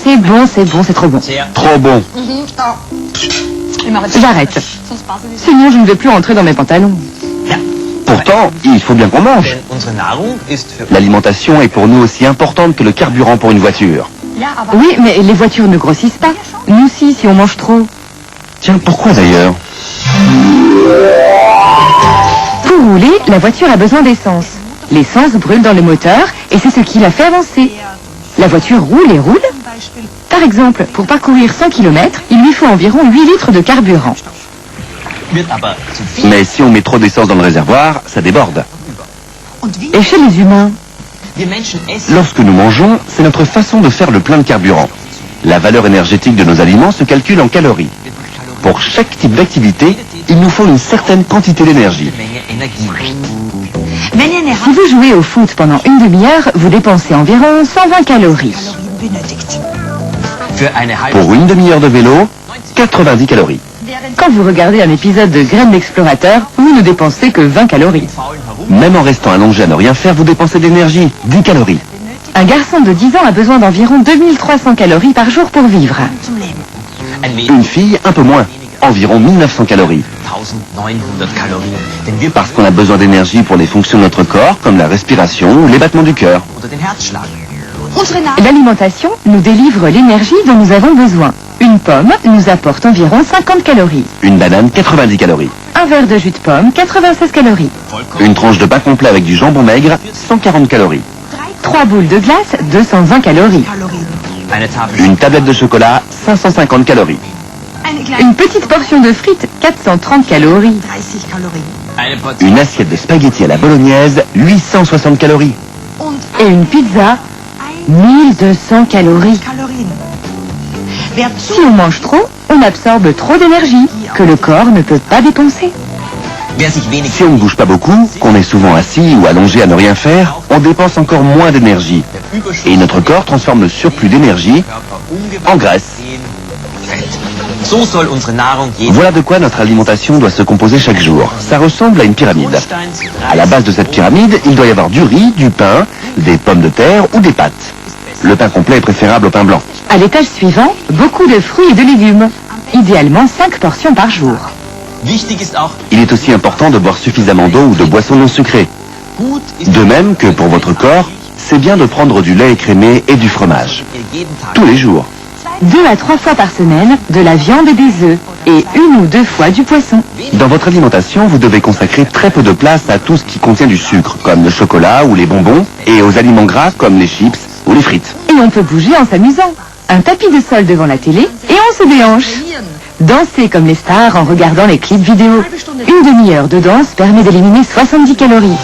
c'est bon, c'est trop bon. Trop bon. J'arrête. Sinon, je ne vais plus rentrer dans mes pantalons. Pourtant, il faut bien qu'on mange. L'alimentation est pour nous aussi importante que le carburant pour une voiture. Oui, mais les voitures ne grossissent pas. Nous si on mange trop. Tiens, pourquoi d'ailleurs? Pour rouler, la voiture a besoin d'essence. L'essence brûle dans le moteur et c'est ce qui la fait avancer. La voiture roule et roule. Par exemple, pour parcourir 100 km, il lui faut environ 8 litres de carburant. Mais si on met trop d'essence dans le réservoir, ça déborde. Et chez les humains? Lorsque nous mangeons, c'est notre façon de faire le plein de carburant. La valeur énergétique de nos aliments se calcule en calories. Pour chaque type d'activité, il nous faut une certaine quantité d'énergie. Si vous jouez au foot pendant une demi-heure, vous dépensez environ 120 calories. Pour une demi-heure de vélo, 90 calories. Quand vous regardez un épisode de Graines d'explorateur, vous ne dépensez que 20 calories. Même en restant allongé à ne rien faire, vous dépensez d'énergie, 10 calories. Un garçon de 10 ans a besoin d'environ 2300 calories par jour pour vivre. Une fille, un peu moins, environ 1900 calories. Parce qu'on a besoin d'énergie pour les fonctions de notre corps, comme la respiration ou les battements du cœur. L'alimentation nous délivre l'énergie dont nous avons besoin. Une pomme nous apporte environ 50 calories. Une banane, 90 calories. Un verre de jus de pomme, 96 calories. Une tranche de pain complet avec du jambon maigre, 140 calories. 3 boules de glace, 220 calories. Une tablette de chocolat, 550 calories. Une petite portion de frites, 430 calories. Une assiette de spaghettis à la bolognaise, 860 calories. Et une pizza, 1200 calories. Si on mange trop, on absorbe trop d'énergie que le corps ne peut pas dépenser. Si on ne bouge pas beaucoup, qu'on est souvent assis ou allongé à ne rien faire, on dépense encore moins d'énergie. Et notre corps transforme le surplus d'énergie en graisse. Voilà de quoi notre alimentation doit se composer chaque jour. Ça ressemble à une pyramide. À la base de cette pyramide, il doit y avoir du riz, du pain, des pommes de terre ou des pâtes. Le pain complet est préférable au pain blanc. À l'étage suivant, beaucoup de fruits et de légumes. Idéalement 5 portions par jour. Il est aussi important de boire suffisamment d'eau ou de boissons non sucrées. De même que pour votre corps, c'est bien de prendre du lait écrémé et du fromage. Tous les jours. 2 à 3 fois par semaine, de la viande et des œufs. Et 1 ou 2 fois du poisson. Dans votre alimentation, vous devez consacrer très peu de place à tout ce qui contient du sucre, comme le chocolat ou les bonbons, et aux aliments gras comme les chips ou les frites. Et on peut bouger en s'amusant. Un tapis de sol devant la télé et on se déhanche. Danser comme les stars en regardant les clips vidéo. Une demi-heure de danse permet d'éliminer 70 calories.